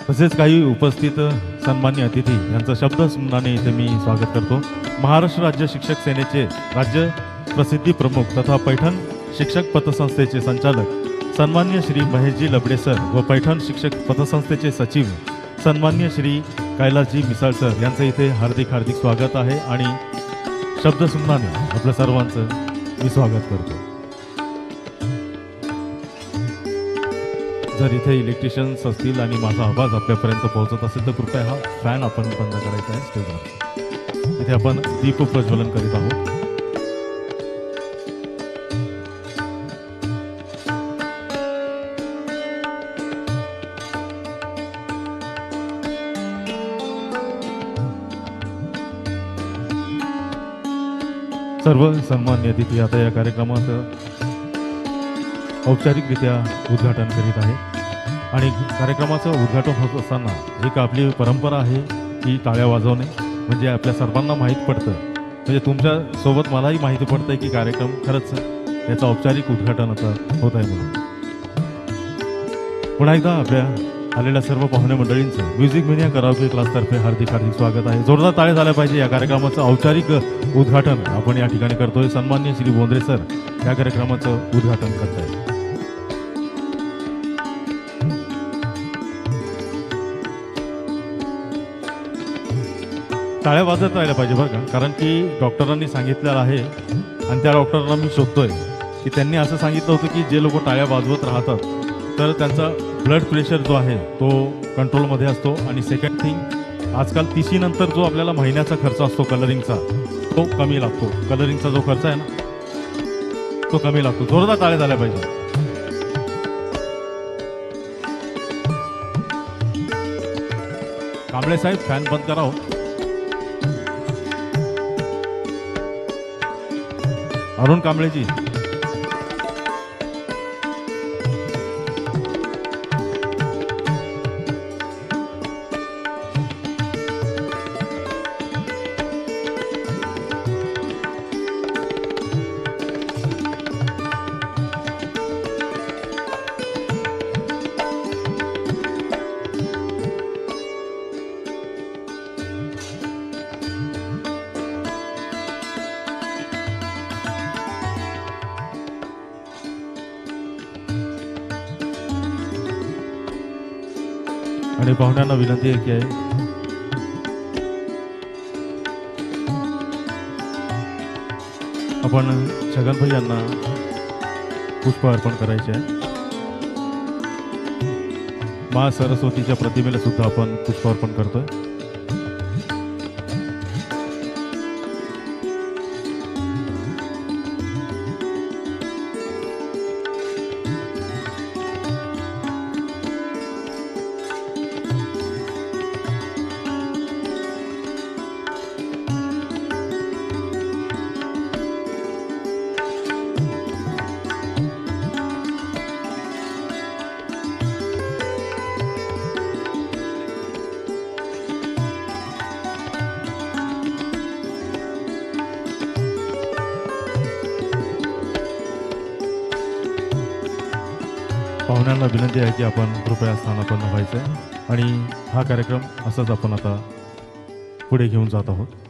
तसेच काही उपस्थित सन्मान्य अतिथी यांचं शब्दस्मरणाने इथे मी स्वागत करतो। महाराष्ट्र राज्य शिक्षक सेनेचे राज्य प्रसिद्धी प्रमुख तथा पैठण शिक्षक पतसंस्थेचे संचालक सन्मान्य श्री महेशजी लबडे सर व पैठण शिक्षक पतसंस्थेचे सचिव सन्मान्य श्री कैलासजी मिसाळ सर यांचं इथे हार्दिक हार्दिक स्वागत आहे आणि शब्दस्मरणाने आपल्या सर्वांचं मी स्वागत करतो। जर इथे इलेक्ट्रिशियन्स असतील आणि माझा आवाज आपल्यापर्यंत पोहोचत असेल तर कृपया हा फॅन आपण बंद करायचा आहे स्टेजवर। इथे आपण दीप प्रज्वलन करीत आहोत। सर्व सन्मान्य अतिथी आता या कार्यक्रमाचं औपचारिकरित्या उद्घाटन करीत आहे आणि कार्यक्रमाचं उद्घाटन होत असताना एक आपली परंपरा आहे की टाळ्या वाजवणे, म्हणजे आपल्या सर्वांना माहीत पडतं, म्हणजे तुमच्यासोबत मलाही माहिती पडतं की कार्यक्रम खरंच याचं औपचारिक उद्घाटन आता होत आहे म्हणून। पुन्हा एकदा आपल्या आलेल्या सर्व पाहुणे मंडळींचं म्युझिक मेनिया कराओके क्लासतर्फे हार्दिक हार्दिक स्वागत आहे। जोरदार टाळ्या झाल्या पाहिजे। या कार्यक्रमाचं औपचारिक उद्घाटन आपण या ठिकाणी करतोय। सन्माननीय श्री बोंद्रे सर या कार्यक्रमाचं उद्घाटन करत आहेत। टाळ्या वाजत राहिल्या पाहिजे बरं का, कारण की डॉक्टरांनी सांगितलेलं आहे आणि त्या डॉक्टरांना मी शोधतोय की त्यांनी असं सांगितलं होतं की जे लोक टाळ्या वाजवत राहतात तर त्यांचा ब्लड प्रेशर जो आहे तो कंट्रोलमध्ये असतो आणि सेकंड थिंग आजकाल तिशीनंतर जो आपल्याला महिन्याचा खर्च असतो कलरिंगचा तो कमी लागतो। कलरिंगचा जो खर्च आहे ना तो कमी लागतो। जोरदार टाळ्या झाल्या पाहिजे। कांबळे साहेब फॅन बंद करा हो। अरुण कांबळेजी आणि पाहुण्यांना विनंती आहे की आपण छगनभाई यांना पुष्प अर्पण करायचे आहे। माँ सरस्वतीच्या प्रतिमेला सुद्धा आपण पुष्प अर्पण करतोय। पाहुण्यांना विनंती आहे की आपण कृपया स्थानापन्न व्हायचं आणि हा कार्यक्रम असाच आपण आता पुढे घेऊन जात आहोत।